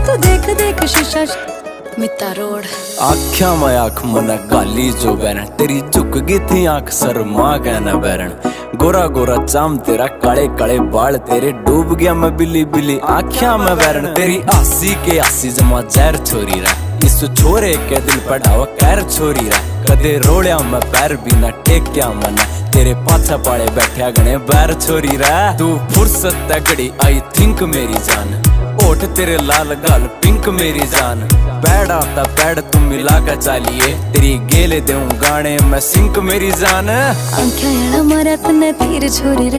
तू देख देख शीशा मिता रोड। आख्या में आंख मन गाली जो बैरन, तेरी झुक गई थी आंख शर्मा कहना बैरन। गोरा गोरा चाम तेरा, काले काले बाल तेरे, डूब गया मैं बिली बिली आख्या में बैरन। तेरी आसी के आसी जमा जहर छोरी रा, इस छोरे के दिल पढ़ावा कैर छोरी रा। कदे रोड़िया मैं पैर भी ना टेक्या मना, तेरे पाछा पाड़े बैठा गणे बैर छोरी रा। तू फुर्सत तगड़ी आई थिंक मेरी जान, ओठ तेरे लाल गाल पिंक मेरी जान। पैड आता पैड तुम मिला कर चालिए, तेरी गेले दूं गाने मैं सिंक मेरी जान। आंखें मारा तने तीर छोरी रे।